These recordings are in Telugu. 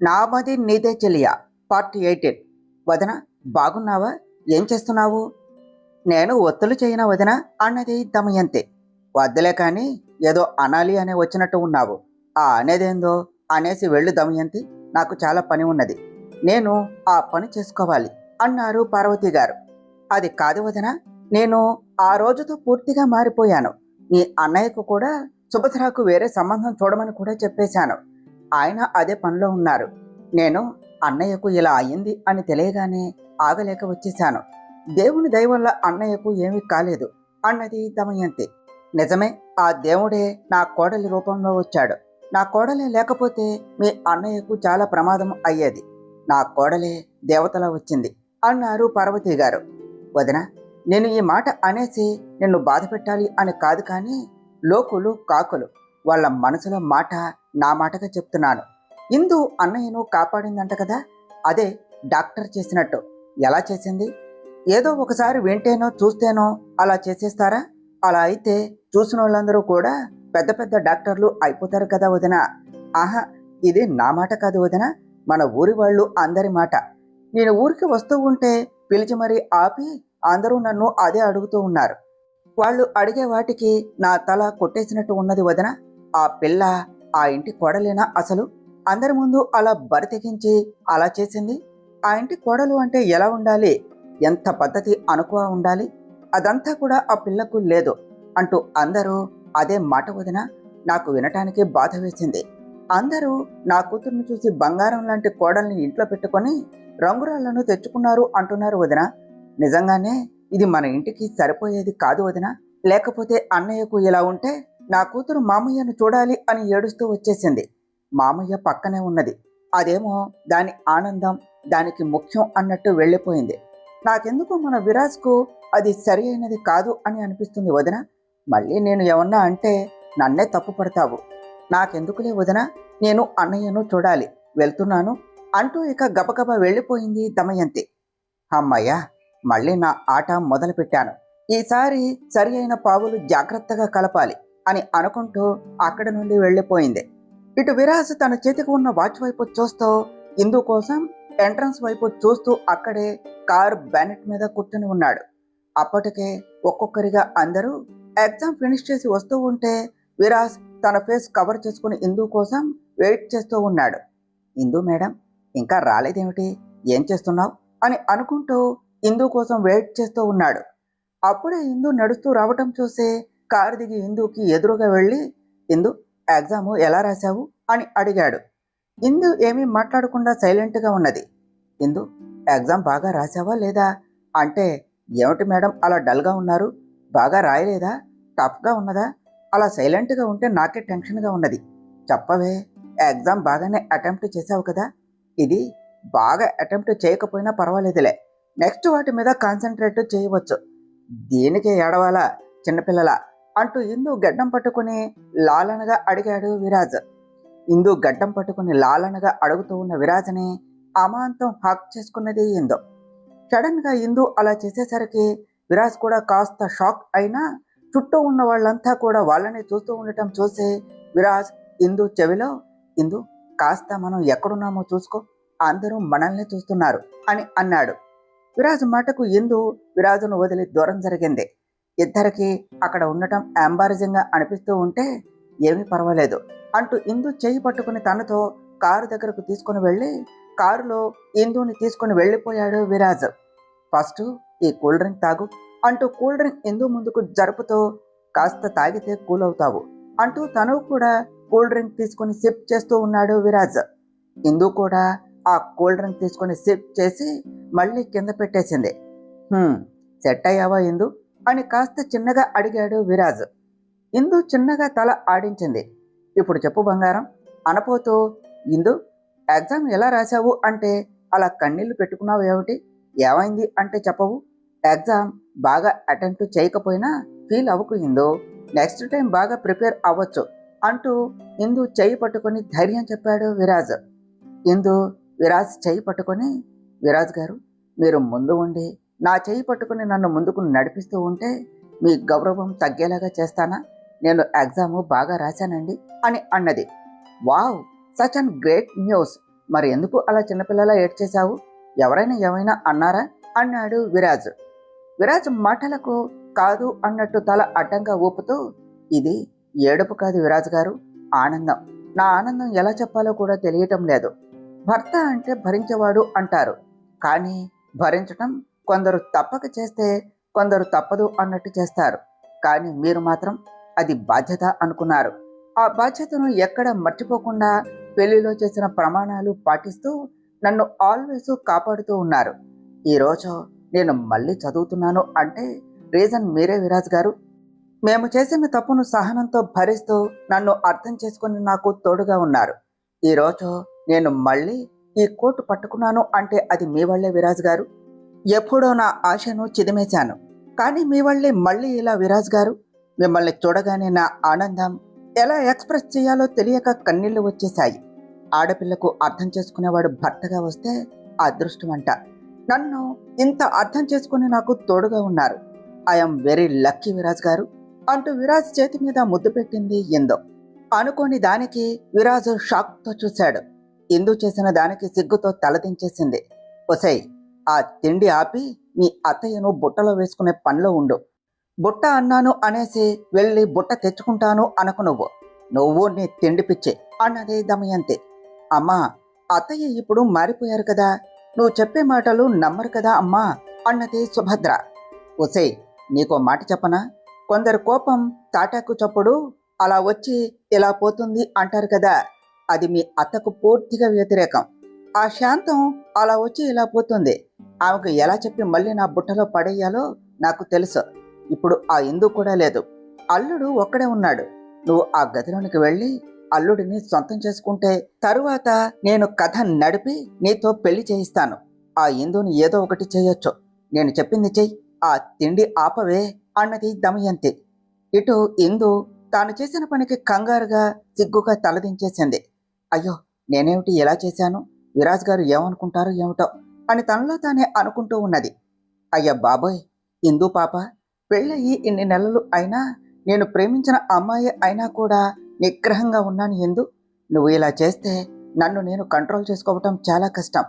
నామది నీదే చెలియా పార్ట్ 18. వదన, బాగున్నావా? ఏం చేస్తున్నావు? నేను ఒత్తులు చేయన వదిన అన్నది దమయంతి. వద్దులే కాని ఏదో అనాలి అనే వచ్చినట్టు ఉన్నావు. ఆ అనేదేందో అనేసి వెళ్ళు దమయంతి, నాకు చాలా పని ఉన్నది, నేను ఆ పని చేసుకోవాలి అన్నారు పార్వతి గారు. అది కాదు వదిన, నేను ఆ రోజుతో పూర్తిగా మారిపోయాను. నీ అన్నయ్యకు కూడా సుభద్రకు వేరే సంబంధం చూడమని కూడా చెప్పేశాను. ఆయన అదే పనిలో ఉన్నారు. నేను అన్నయ్యకు ఇలా అయ్యింది అని తెలియగానే ఆగలేక వచ్చేశాను. దేవుని దయ వల్ల అన్నయ్యకు ఏమీ కాలేదు అన్నది దమయంతి. నిజమే, ఆ దేవుడే నా కోడలి రూపంలో వచ్చాడు. నా కోడలే లేకపోతే మీ అన్నయ్యకు చాలా ప్రమాదం అయ్యేది. నా కోడలే దేవతలా వచ్చింది అన్నారు పార్వతి గారు. వదిన, నేను ఈ మాట అనేసి నిన్ను బాధ పెట్టాలి అని కాదు, కానీ లోకులు కాకులు వాళ్ళ మనసులో మాట నా మాటగా చెప్తున్నాను. ఇందు అన్నయ్యను కాపాడిందంట కదా, అదే డాక్టర్ చేసినట్టు. ఎలా చేసింది? ఏదో ఒకసారి వింటేనో చూస్తేనో అలా చేసేస్తారా? అలా అయితే చూసిన వాళ్ళందరూ కూడా పెద్ద పెద్ద డాక్టర్లు అయిపోతారు కదా వదిన. ఆహా, ఇది నా మాట కాదు వదిన, మన ఊరి వాళ్ళు అందరి మాట. నేను ఊరికి వస్తూ ఉంటే పిలిచి మరీ ఆపి అందరూ నన్ను అదే అడుగుతూ ఉన్నారు. వాళ్ళు అడిగే వాటికి నా తల కొట్టేసినట్టు ఉన్నది వదిన. ఆ పిల్ల ఆ ఇంటి కోడలేనా అసలు? అందరి ముందు అలా బరితెగించి అలా చేసింది. ఆ ఇంటి కోడలు అంటే ఎలా ఉండాలి, ఎంత పద్ధతి అనుకువ ఉండాలి, అదంతా కూడా ఆ పిల్లకు లేదు అంటూ అందరూ అదే మాట వదిన. నాకు వినటానికి బాధ వేసింది. అందరూ నా కూతుర్ని చూసి బంగారం లాంటి కోడల్ని ఇంట్లో పెట్టుకొని రంగురాళ్లను తెచ్చుకున్నారు అంటున్నారు వదిన. నిజంగానే ఇది మన ఇంటికి సరిపోయేది కాదు వదిన. లేకపోతే అన్నయ్యకు ఇలా ఉంటే నా కూతురు మామయ్యను చూడాలి అని ఏడుస్తూ వచ్చేసింది. మామయ్య పక్కనే ఉన్నది, అదేమో దాని ఆనందం దానికి ముఖ్యం అన్నట్టు వెళ్ళిపోయింది. నాకెందుకు మన విరాజ్కు అది సరి అయినది కాదు అని అనిపిస్తుంది వదిన. మళ్ళీ నేను ఏమన్నా అంటే నన్నే తప్పు పడతావు. నాకెందుకులే వదిన, నేను అన్నయ్యను చూడాలి, వెళ్తున్నాను అంటూ ఇక గబగబా వెళ్ళిపోయింది దమయంతి. అమ్మయ్య, మళ్ళీ నా ఆట మొదలు పెట్టాను. ఈసారి సరి అయిన పావులు జాగ్రత్తగా కలపాలి అని అనుకుంటూ అక్కడి నుండి వెళ్ళిపోయింది. ఇటు విరాజ్ తన చేతికి ఉన్న వాచ్ వైపు చూస్తూ ఇందు కోసం ఎంట్రన్స్ వైపు చూస్తూ అక్కడే కారు బ్యానెట్ మీద కూర్చుని ఉన్నాడు. అప్పటికే ఒక్కొక్కరిగా అందరూ ఎగ్జామ్ ఫినిష్ చేసి వస్తూ ఉంటే విరాజ్ తన ఫేస్ కవర్ చేసుకుని ఇందు కోసం వెయిట్ చేస్తూ ఉన్నాడు. ఇందు మేడం, ఇంకా రాలేదేమిటి, ఏం చేస్తున్నావు అని అనుకుంటూ ఇందు కోసం వెయిట్ చేస్తూ ఉన్నాడు. అప్పుడే ఇందు నడుస్తూ రావటం చూసి కారు దిగి ఇందుకి ఎదురుగా వెళ్ళి, ఇందు, ఎగ్జామ్ ఎలా రాశావు అని అడిగాడు. ఇందు ఏమీ మాట్లాడకుండా సైలెంట్గా ఉన్నది. ఇందు, ఎగ్జామ్ బాగా రాశావా లేదా అంటే, ఏమిటి మేడం అలా డల్గా ఉన్నారు, బాగా రాయలేదా, టఫ్గా ఉన్నదా, అలా సైలెంట్గా ఉంటే నాకే టెన్షన్గా ఉన్నది, చెప్పవే. ఎగ్జామ్ బాగానే అటెంప్ట్ చేసావు కదా, ఇది బాగా అటెంప్ట్ చేయకపోయినా పర్వాలేదులే, నెక్స్ట్ వాటి మీద కాన్సన్ట్రేట్ చేయవచ్చు, దీనికే ఏడవాలా చిన్నపిల్లల అంటూ ఇందు గడ్డం పట్టుకుని లాలనగా అడిగాడు విరాజ్. ఇందు గడ్డం పట్టుకుని లాలనగా అడుగుతూ ఉన్న విరాజ్ని అమాంతం హక్ చేసుకున్నది ఇందు. సడన్ గా ఇందు అలా చేసేసరికి విరాజ్ కూడా కాస్త షాక్ అయినా చుట్టూ ఉన్న వాళ్ళంతా కూడా వాళ్ళని చూస్తూ ఉండటం చూసి విరాజ్ ఇందు చెవిలో, ఇందు, కాస్త మనం ఎక్కడున్నామో చూసుకో, అందరూ మనల్ని చూస్తున్నారు అని అన్నాడు. విరాజ్ మాటకు ఇందు విరాజును వదిలి దూరం జరిగింది. ఇద్దరికి అక్కడ ఉండటం ఎంబారజింగ్గా అనిపిస్తూ ఉంటే ఏమీ పర్వాలేదు అంటూ ఇందు చేయి పట్టుకుని తనతో కారు దగ్గరకు తీసుకుని వెళ్ళి కారులో ఇందుని తీసుకుని వెళ్ళిపోయాడు విరాజ్. ఫస్ట్ ఈ కూల్ డ్రింక్ తాగు అంటూ కూల్ డ్రింక్ ఇందు ముందుకు జరుపుతూ, కాస్త తాగితే కూల్ అవుతావు అంటూ తను కూడా కూల్ డ్రింక్ తీసుకుని సిప్ చేస్తూ ఉన్నాడు విరాజ్. ఇందు కూడా ఆ కూల్ డ్రింక్ తీసుకుని సిప్ చేసి మళ్ళీ కింద పెట్టేసింది. సెట్ అయ్యావా ఇందు అని కాస్త చిన్నగా అడిగాడు విరాజ్. ఇందు చిన్నగా తల ఆడించింది. ఇప్పుడు చెప్పు బంగారం అనపోతూ, ఇందు, ఎగ్జామ్ ఎలా రాశావు అంటే అలా కన్నీళ్లు పెట్టుకున్నావు ఏమిటి, ఏమైంది అంటే చెప్పవు, ఎగ్జామ్ బాగా అటెంప్ట్ చేయకపోయినా ఫీల్ అవ్వకు ఇందు, నెక్స్ట్ టైం బాగా ప్రిపేర్ అవ్వచ్చు అంటూ ఇందు చెయ్యి పట్టుకొని ధైర్యం చెప్పాడు విరాజ్. ఇందు విరాజ్ చెయ్యి పట్టుకొని, విరాజ్ గారు, మీరు ముందు ఉండి నా చెయ్యి పట్టుకుని నన్ను ముందుకు నడిపిస్తూ ఉంటే మీ గౌరవం తగ్గేలాగా చేస్తానా, నేను ఎగ్జామ్ బాగా రాశానండి అని అన్నది. Wow, such an great news, మరి ఎందుకు అలా చిన్నపిల్లలా ఏడ్చేశావు? ఎవరైనా ఏమైనా అన్నారా అన్నాడు విరాజ్. విరాజ్ మాటలకు కాదు అన్నట్టు తల అడ్డంగా ఊపుతూ, ఇది ఏడుపు కాదు విరాజ్ గారు, ఆనందం. నా ఆనందం ఎలా చెప్పాలో కూడా తెలియటం లేదు. భర్త అంటే భరించేవాడు అంటారు, కానీ భరించటం కొందరు తప్పక చేస్తే కొందరు తప్పదు అన్నట్టు చేస్తారు. కానీ మీరు మాత్రం అది బాధ్యత అనుకున్నారు. ఆ బాధ్యతను ఎక్కడ మర్చిపోకుండా పెళ్లిలో చేసిన ప్రమాణాలు పాటిస్తూ నన్ను ఆల్వేస్ కాపాడుతూ ఉన్నారు. ఈరోజు నేను మళ్ళీ చదువుతున్నాను అంటే రీజన్ మీరే విరాజ్ గారు. మేము చేసిన తప్పును సహనంతో భరిస్తూ నన్ను అర్థం చేసుకుని నాకు తోడుగా ఉన్నారు. ఈరోజు నేను మళ్ళీ ఈ కోటు పట్టుకున్నాను అంటే అది మీ వల్లే విరాజ్ గారు. ఎప్పుడో నా ఆశను చిదిమేశాను, కానీ మీ వల్లే మళ్ళీ ఇలా విరాజ్ గారు. మిమ్మల్ని చూడగానే నా ఆనందం ఎలా ఎక్స్ప్రెస్ చేయాలో తెలియక కన్నీళ్లు వచ్చేశాయి. ఆడపిల్లకు అర్థం చేసుకునేవాడు భర్తగా వస్తే అదృష్టం అంట. నన్ను ఇంత అర్థం చేసుకుని నాకు తోడుగా ఉన్నారు. ఐఎమ్ వెరీ లక్కీ విరాజ్ గారు అంటూ విరాజ్ చేతి మీద ముద్దు పెట్టింది ఇందు. అనుకోని దానికి విరాజు షాక్తో చూశాడు. ఇందు చేసిన దానికి సిగ్గుతో తలదించేసింది. ఒసేయ్, ఆ తిండి ఆపి నీ అత్తయ్యను బుట్టలో వేసుకునే పనిలో ఉండు. బుట్ట అన్నాను అనేసి వెళ్ళి బుట్ట తెచ్చుకుంటాను అనకు నువ్వు నీ తిండి పిచ్చి అన్నది దమయంతి. అమ్మా, అత్తయ్య ఇప్పుడు మారిపోయారు కదా, నువ్వు చెప్పే మాటలు నమ్మరు కదా అమ్మా అన్నది సుభద్ర. ఒసేయ్, నీకో మాట చెప్పనా? కొందరు కోపం తాటాకు చప్పుడు అలా వచ్చి ఇలా పోతుంది అంటారు కదా, అది మీ అత్తకు పూర్తిగా వ్యతిరేకం. ఆ శాంతం అలా వచ్చి ఇలా పోతుంది. ఆమెకు ఎలా చెప్పి మళ్ళీ నా బుట్టలో పడేయాలో నాకు తెలుసు. ఇప్పుడు ఆ ఇందు కూడా లేదు, అల్లుడు ఒక్కడే ఉన్నాడు. నువ్వు ఆ గదిలోనికి వెళ్ళి అల్లుడిని సొంతం చేసుకుంటే తరువాత నేను కథ నడిపి నీతో పెళ్లి చేయిస్తాను. ఆ ఇందుని ఏదో ఒకటి చేయొచ్చు. నేను చెప్పింది చెయ్యి, ఆ తిండి ఆపవే అన్నది దమయంతి. ఇటు ఇందు తాను చేసిన పనికి కంగారుగా సిగ్గుగా తలదించేసింది. అయ్యో, నేనేమిటి ఇలా చేశాను, విరాజ్ గారు ఏమనుకుంటారో ఏమిటో అని తనలో తానే అనుకుంటూ ఉన్నది. అయ్య బాబోయ్, ఇందు పాప, పెళ్ళయి ఇన్ని నెలలు అయినా నేను ప్రేమించిన అమ్మాయి అయినా కూడా నిగ్రహంగా ఉన్నాను ఇందు. నువ్వు ఇలా చేస్తే నన్ను నేను కంట్రోల్ చేసుకోవటం చాలా కష్టం.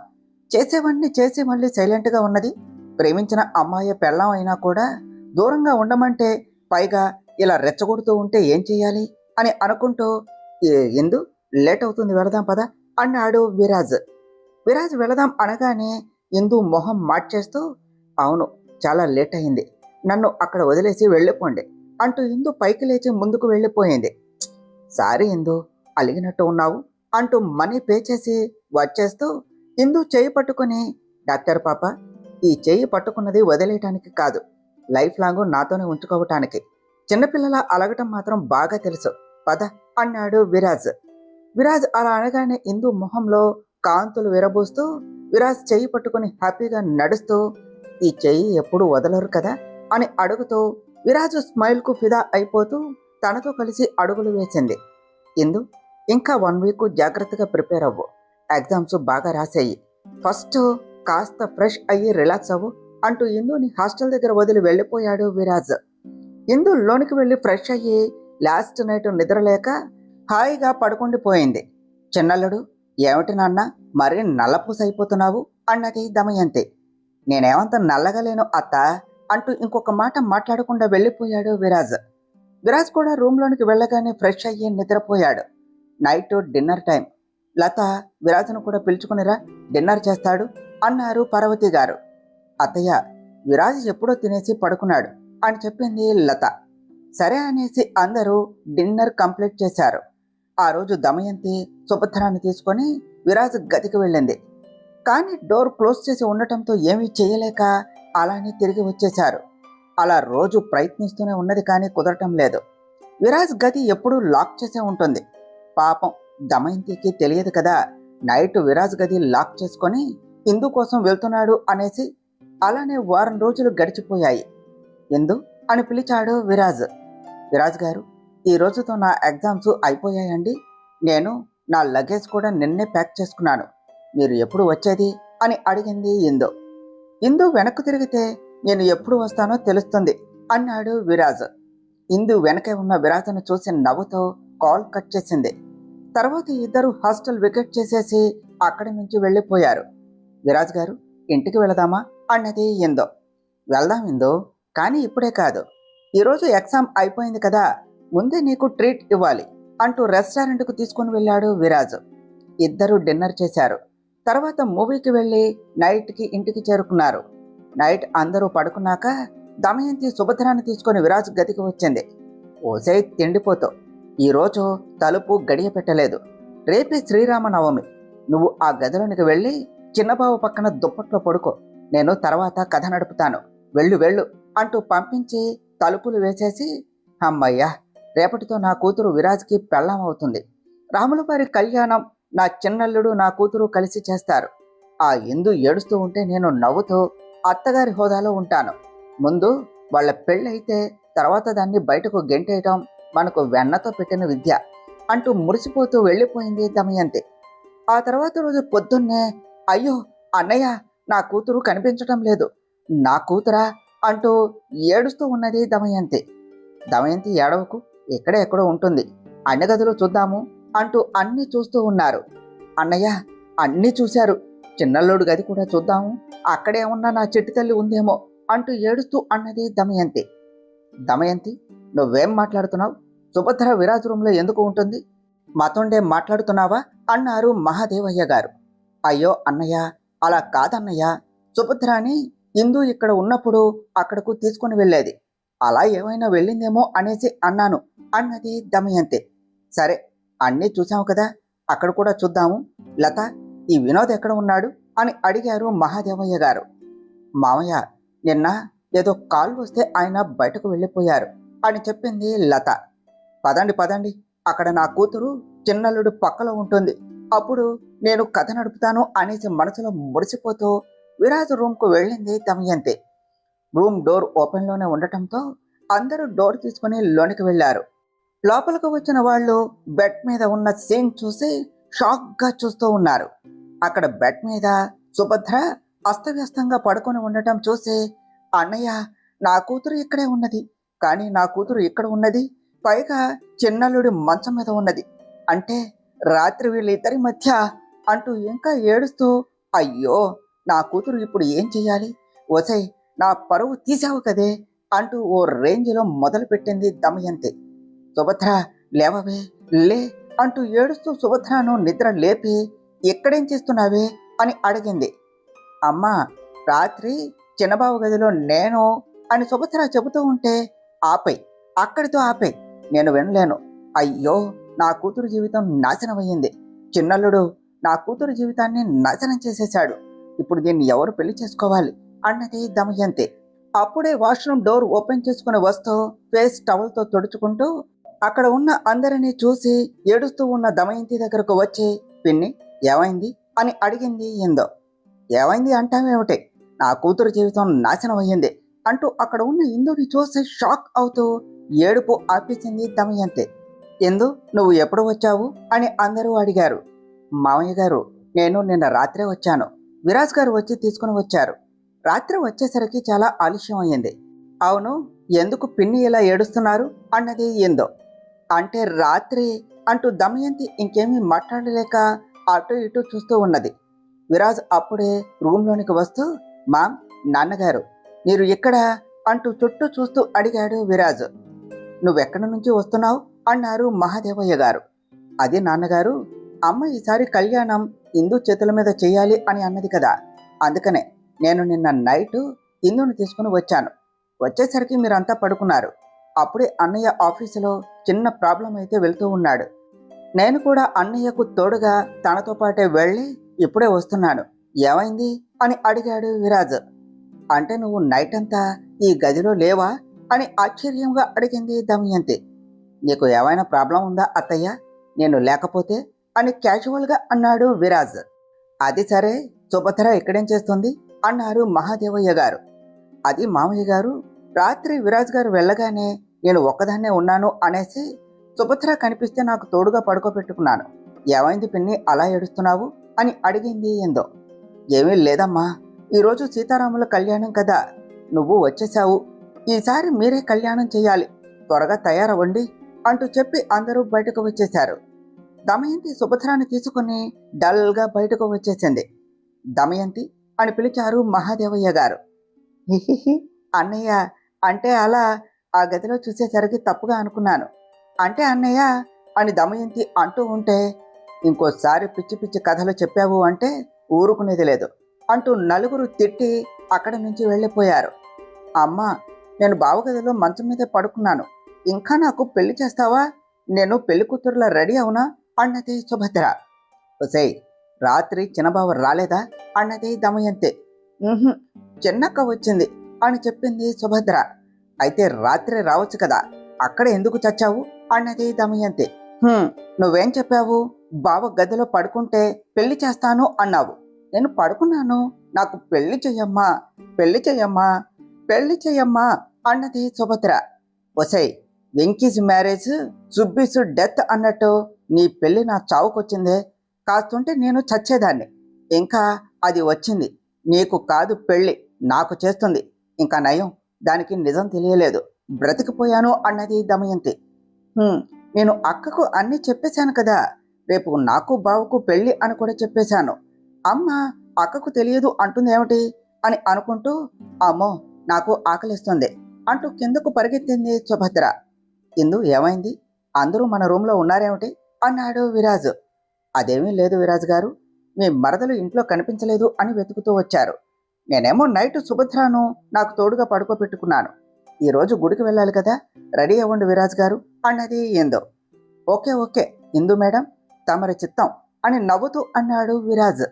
చేసేవన్నీ చేసి మళ్ళీ సైలెంట్గా ఉన్నది. ప్రేమించిన అమ్మాయి పెళ్ళం అయినా కూడా దూరంగా ఉండమంటే పైగా ఇలా రెచ్చగొడుతూ ఉంటే ఏం చెయ్యాలి అని అనుకుంటూ, ఇందు లేట్ అవుతుంది, వెళదాం పద అన్నాడు విరాజ్. విరాజ్ వెళదాం అనగానే ఇందు మొహం మార్చేస్తూ, అవును, చాలా లేట్ అయింది, నన్ను అక్కడ వదిలేసి వెళ్ళిపోండి అంటూ ఇందు పైకి లేచి ముందుకు వెళ్ళిపోయింది. సారీ ఇందు, అలిగినట్టు ఉన్నావు అంటూ మనీ పే చేసి వచ్చేస్తూ ఇందు చేయి పట్టుకుని, డాక్టర్ పాప, ఈ చేయి పట్టుకున్నది వదిలేయటానికి కాదు, లైఫ్ లాంగ్ నాతోనే ఉంచుకోవటానికి. చిన్నపిల్లల అలగటం మాత్రం బాగా తెలుసు, పద అన్నాడు విరాజ్. విరాజ్ అలా అనగానే ఇందు మొహంలో కాంతులు విరబూస్తూ విరాజ్ చెయ్యి పట్టుకుని హ్యాపీగా నడుస్తూ, ఈ చెయ్యి ఎప్పుడు వదలరు కదా అని అడుగుతూ విరాజు స్మైల్కు ఫిదా అయిపోతూ తనతో కలిసి అడుగులు వేసింది. ఇందు, ఇంకా 1 వీక్ జాగ్రత్తగా ప్రిపేర్ అవ్వు, ఎగ్జామ్స్ బాగా రాసేయి, ఫస్ట్ కాస్త ఫ్రెష్ అయ్యి రిలాక్స్ అవ్వు అంటూ ఇందుని హాస్టల్ దగ్గర వదిలి వెళ్ళిపోయాడు విరాజ్. ఇందు లోనికి వెళ్ళి ఫ్రెష్ అయ్యి లాస్ట్ నైట్ నిద్రలేక హాయిగా పడుకుండిపోయింది. చిన్నల్లుడు, ఏమిటి నాన్న మరీ నల్లపూస అయిపోతున్నావు అన్నది దమయంతి. నేనేమంత నల్లగా లేను అత్త అంటూ ఇంకొక మాట మాట్లాడకుండా వెళ్ళిపోయాడు విరాజ్. విరాజ్ కూడా రూమ్లోనికి వెళ్ళగానే ఫ్రెష్ అయ్యి నిద్రపోయాడు. Night dinner time. లత, విరాజ్ను కూడా పిలుచుకునిరా, డిన్నర్ చేస్తాడు అన్నారు పార్వతి గారు. అత్తయ్య, విరాజ్ ఎప్పుడో తినేసి పడుకున్నాడు అని చెప్పింది లత. సరే అనేసి అందరూ డిన్నర్ కంప్లీట్ చేశారు. ఆ రోజు దమయంతి సుభద్రాన్ని తీసుకొని విరాజ్ గదికి వెళ్ళింది. కానీ డోర్ క్లోజ్ చేసి ఉండటంతో ఏమీ చేయలేక అలానే తిరిగి వచ్చేశారు. అలా రోజు ప్రయత్నిస్తూనే ఉన్నది, కానీ కుదరటం లేదు. విరాజ్ గది ఎప్పుడూ లాక్ చేసే ఉంటుంది. పాపం దమయంతికి తెలియదు కదా, నైట్ విరాజ్ గది లాక్ చేసుకొని ఇందు కోసం వెళ్తున్నాడు అనేసి. అలానే 1 వారం రోజులు గడిచిపోయాయి. ఇందు అని పిలిచాడు విరాజ్. విరాజ్ గారు, ఈ రోజుతో నా ఎగ్జామ్స్ అయిపోయాయండి. నేను నా లగేజ్ కూడా నిన్నే ప్యాక్ చేసుకున్నాను, మీరు ఎప్పుడు వచ్చేది అని అడిగింది ఇందు. ఇందు వెనక్కు తిరిగితే, నేను ఎప్పుడు వస్తానో తెలుస్తుంది అన్నాడు విరాజ్. ఇందు వెనకే ఉన్న విరాజ్ను చూసి నవ్వుతో కాల్ కట్ చేసింది. తర్వాత ఇద్దరు హాస్టల్ వికెట్ చేసేసి అక్కడి నుంచి వెళ్ళిపోయారు. విరాజ్ గారు, ఇంటికి వెళదామా అన్నది ఇందో. వెళ్దాం ఇందో, కానీ ఇప్పుడే కాదు. ఈరోజు ఎగ్జామ్ అయిపోయింది కదా, ముందే నీకు ట్రీట్ ఇవ్వాలి అంటూ రెస్టారెంట్కు తీసుకుని వెళ్ళాడు విరాజ్. ఇద్దరు డిన్నర్ చేశారు. తర్వాత మూవీకి వెళ్ళి నైట్కి ఇంటికి చేరుకున్నారు. నైట్ అందరూ పడుకున్నాక దమయంతి సుభద్రాన్ని తీసుకొని విరాజ్ గదికి వచ్చింది. ఓసే తిండిపోతూ, ఈరోజు తలుపు గడియ పెట్టలేదు. రేపే శ్రీరామనవమి. నువ్వు ఆ గదిలోనికి వెళ్ళి చిన్నబాబు పక్కన దుప్పట్లో పడుకో. నేను తర్వాత కథ నడుపుతాను. వెళ్ళు వెళ్ళు అంటూ పంపించి తలుపులు వేసేసి, అమ్మయ్యా, రేపటితో నా కూతురు విరాజ్కి పెళ్ళాం అవుతుంది. రాములవారి కళ్యాణం నా చిన్నల్లుడు నా కూతురు కలిసి చేస్తారు. ఆ ఇందు ఏడుస్తూ ఉంటే నేను నవ్వుతూ అత్తగారి హోదాలో ఉంటాను. ముందు వాళ్ళ పెళ్ళైతే తర్వాత దాన్ని బయటకు గెంటేయటం మనకు వెన్నతో పెట్టిన విద్య అంటూ మురిసిపోతూ వెళ్ళిపోయింది దమయంతి. ఆ తర్వాత రోజు పొద్దున్నే, అయ్యో అన్నయ్య, నా కూతురు కనిపించటం లేదు, నా కూతురా అంటూ ఏడుస్తూ ఉన్నది దమయంతి. దమయంతి, ఏడవకు, ఇక్కడే ఎక్కడో ఉంటుంది, అన్ని గదులు చూద్దాము అంటూ అన్నీ చూస్తూ ఉన్నారు. అన్నయ్య, అన్నీ చూశారు, చిన్నల్లుడు గది కూడా చూద్దాము, అక్కడే ఉన్న నా చెట్టు తల్లి ఉందేమో అంటూ ఏడుస్తూ అన్నది దమయంతి. దమయంతి, నువ్వేం మాట్లాడుతున్నావు? సుభద్ర విరాజ్ రూమ్లో ఎందుకు ఉంటుంది? మాతోండే మాట్లాడుతున్నావా అన్నారు మహాదేవయ్య గారు. అయ్యో అన్నయ్య, అలా కాదన్నయ్య, సుభద్రాని ఇందు ఇక్కడ ఉన్నప్పుడు అక్కడకు తీసుకుని వెళ్ళేది, అలా ఏమైనా వెళ్ళిందేమో అనేసి అన్నాను అన్నది దమయంతి. సరే, అన్నీ చూసాము కదా, అక్కడ కూడా చూద్దాము. లత, ఈ వినోద్ ఎక్కడ ఉన్నాడు అని అడిగారు మహాదేవయ్య గారు. మామయ్య, నిన్న ఏదో కాల్ వస్తే ఆయన బయటకు వెళ్ళిపోయారు అని చెప్పింది లత. పదండి పదండి, అక్కడ నా కూతురు చిన్నల్లుడు పక్కలో ఉంటుంది, అప్పుడు నేను కథ నడుపుతాను అనేసి మనసులో మురిసిపోతూ విరాజ్ రూమ్కు వెళ్ళింది దమయంతి. రూమ్ డోర్ ఓపెన్లోనే ఉండటంతో అందరూ డోర్ తీసుకుని లోనికి వెళ్ళారు. లోపలికి వచ్చిన వాళ్ళు బెడ్ మీద ఉన్న సీన్ చూసి షాక్గా చూస్తూ ఉన్నారు. అక్కడ బెడ్ మీద సుభద్ర అస్తవ్యస్తంగా పడుకొని ఉండటం చూసి, అన్నయ్య, నా కూతురు ఇక్కడే ఉన్నది, కానీ నా కూతురు ఇక్కడ ఉన్నది, పైగా చిన్నల్లుడి మంచం మీద ఉన్నది, అంటే రాత్రి వీళ్ళిద్దరి మధ్య అంటూ ఇంకా ఏడుస్తూ, అయ్యో, నా కూతురు ఇప్పుడు ఏం చెయ్యాలి? ఓసై, నా పరువు తీసావు కదే అంటూ ఓ రేంజ్లో మొదలుపెట్టింది దమయంతి. సుభద్ర, లేవవే, లే అంటూ ఏడుస్తూ సుభద్రను నిద్ర లేపి, ఎక్కడేం చేస్తున్నావే అని అడిగింది. అమ్మా, రాత్రి చిన్నబాబు గదిలో నేను అని సుభద్ర చెబుతూ ఉంటే, ఆపై, అక్కడితో ఆపై, నేను వినలేను. అయ్యో, నా కూతురు జీవితం నాశనమయ్యింది. చిన్నల్లుడు నా కూతురు జీవితాన్ని నాశనం చేసేశాడు. ఇప్పుడు దీన్ని ఎవరు పెళ్లి చేసుకోవాలి అన్నది దమయంతి. అప్పుడే వాష్రూమ్ డోర్ ఓపెన్ చేసుకుని వస్తూ ఫేస్ టవల్తో తుడుచుకుంటూ అక్కడ ఉన్న అందరినీ చూసి ఏడుస్తూ ఉన్న దమయంతి దగ్గరకు వచ్చి, పిన్ని, ఏమైంది అని అడిగింది ఇందో. ఏమైంది అంటావేమిటి? నా కూతురు జీవితం నాశనం అయ్యింది అంటూ అక్కడ ఉన్న ఇందుని చూసి షాక్ అవుతూ ఏడుపు ఆపేసింది దమయంతి. ఎందు, నువ్వు ఎప్పుడు వచ్చావు అని అందరూ అడిగారు. మామయ్య గారు, నేను నిన్న రాత్రే వచ్చాను. విరాజ్ గారు వచ్చి తీసుకుని వచ్చారు. రాత్రి వచ్చేసరికి చాలా ఆలస్యం అయ్యింది. అవును, ఎందుకు పిన్ని ఇలా ఏడుస్తున్నారు అన్నది ఎందో. అంటే రాత్రి అంటూ దమయంతి ఇంకేమీ మాట్లాడలేక అటు ఇటు చూస్తూ ఉన్నది. విరాజ్ అప్పుడే రూమ్లోనికి వస్తూ, మామ్, నాన్నగారు, మీరు ఇక్కడ అంటూ చుట్టూ చూస్తూ అడిగాడు విరాజ్. నువ్వెక్కడి నుంచి వస్తున్నావు అన్నారు మహాదేవయ్య గారు. అది నాన్నగారు, అమ్మ ఈసారి కళ్యాణం ఇందు చేతుల మీద చేయాలి అని అన్నది కదా, అందుకనే నేను నిన్న నైట్ ఇందుని తీసుకుని వచ్చాను. వచ్చేసరికి మీరంతా పడుకున్నారు. అప్పుడే అన్నయ్య ఆఫీసులో చిన్న ప్రాబ్లం అయితే వెళ్తూ ఉన్నాడు. నేను కూడా అన్నయ్యకు తోడుగా తనతో పాటే వెళ్ళి ఇప్పుడే వస్తున్నాను. ఏమైంది అని అడిగాడు విరాజ్. అంటే నువ్వు నైట్ అంతా ఈ గదిలో లేవా అని ఆశ్చర్యంగా అడిగింది దమయంతి. నీకు ఏమైనా ప్రాబ్లం ఉందా అత్తయ్య, నేను లేకపోతే అని క్యాజువల్గా అన్నాడు విరాజ్. అది సరే, సుభద్ర ఇక్కడేం చేస్తుంది అన్నారు మహాదేవయ్య గారు. అది మామయ్య గారు, రాత్రి విరాజ్ గారు వెళ్ళగానే నేను ఒక్కదాన్నే ఉన్నాను అనేసి సుభద్ర కనిపిస్తే నాకు తోడుగా పడుకోబెట్టుకున్నాను. ఏమైంది పిన్ని, అలా ఏడుస్తున్నావు అని అడిగింది ఏందో. ఏమీ లేదమ్మా, ఈరోజు సీతారాముల కళ్యాణం కదా, నువ్వు వచ్చేసావు, ఈసారి మీరే కళ్యాణం చేయాలి, త్వరగా తయారవ్వండి అంటూ చెప్పి అందరూ బయటకు వచ్చేశారు. దమయంతి సుభద్రాన్ని తీసుకుని డల్గా బయటకు వచ్చేసింది. దమయంతి అని పిలిచారు మహాదేవయ్య గారు. హిహిహి, అన్నయ్య అంటే అలా ఆ గదిలో చూసేసరికి తప్పుగా అనుకున్నాను. అంటే అన్నయ్య అని దమయంతి అంటూ ఉంటే, ఇంకోసారి పిచ్చి పిచ్చి కథలు చెప్పావు అంటే ఊరుకునేది లేదు అంటూ నలుగురు తిట్టి అక్కడి నుంచి వెళ్ళిపోయారు. అమ్మా, నేను బావగదిలో మంచం మీదే పడుకున్నాను, ఇంకా నాకు పెళ్లి చేస్తావా? నేను పెళ్లి కూతురులా రెడీ అవునా అన్నది సుభద్ర. ఒసేయ్, రాత్రి చిన్నబావ రాలేదా అన్నది దమయంతి. చిన్నక్క వచ్చింది అని చెప్పింది సుభద్ర. అయితే రాత్రి రావచ్చు కదా, అక్కడ ఎందుకు చచ్చావు అన్నది దమయంతి. నువ్వేం చెప్పావు? బావ గదిలో పడుకుంటే పెళ్లి చేస్తాను అన్నావు. నేను పడుకున్నాను, నాకు పెళ్లి చెయ్యమ్మా, పెళ్లి చెయ్యమ్మా, పెళ్లి చెయ్యమ్మా అన్నది సుభద్ర. ఒసై, వెంకీస్ మ్యారేజ్ సుబ్బీస్ డెత్ అన్నట్టు నీ పెళ్లి నా చావుకొచ్చిందే. కాస్తుంటే నేను చచ్చేదాన్ని, ఇంకా అది వచ్చింది. నీకు కాదు పెళ్ళి, నాకు చేస్తుంది. ఇంకా నయం, దానికి నిజం తెలియలేదు, బ్రతికిపోయాను అన్నది దమయంతి. నేను అక్కకు అన్నీ చెప్పేశాను కదా, రేపు నాకు బావకు పెళ్ళి అని కూడా చెప్పేశాను. అమ్మ అక్కకు తెలియదు అంటుందేమిటి అని అనుకుంటూ, అమ్మో నాకు ఆకలిస్తుంది అంటూ కిందకు పరిగెత్తింది సుభద్ర. ఇందు ఏమైంది? అందరూ మన రూమ్లో ఉన్నారేమిటి అన్నాడు విరాజు. అదేమీ లేదు విరాజు గారు, మీ మరదలు ఇంట్లో కనిపించలేదు అని వెతుకుతూ వచ్చారు. నేనేమో నైట్ సుభద్రను నాకు తోడుగా పడుకోబెట్టుకున్నాను. ఈరోజు గుడికి వెళ్ళాలి కదా, రెడీ అవ్వండి విరాజు గారు అన్నది ఇందు. ఓకే ఓకే ఇందు మేడం, తమరి చిత్తం అని నవ్వుతూ అన్నాడు విరాజ్.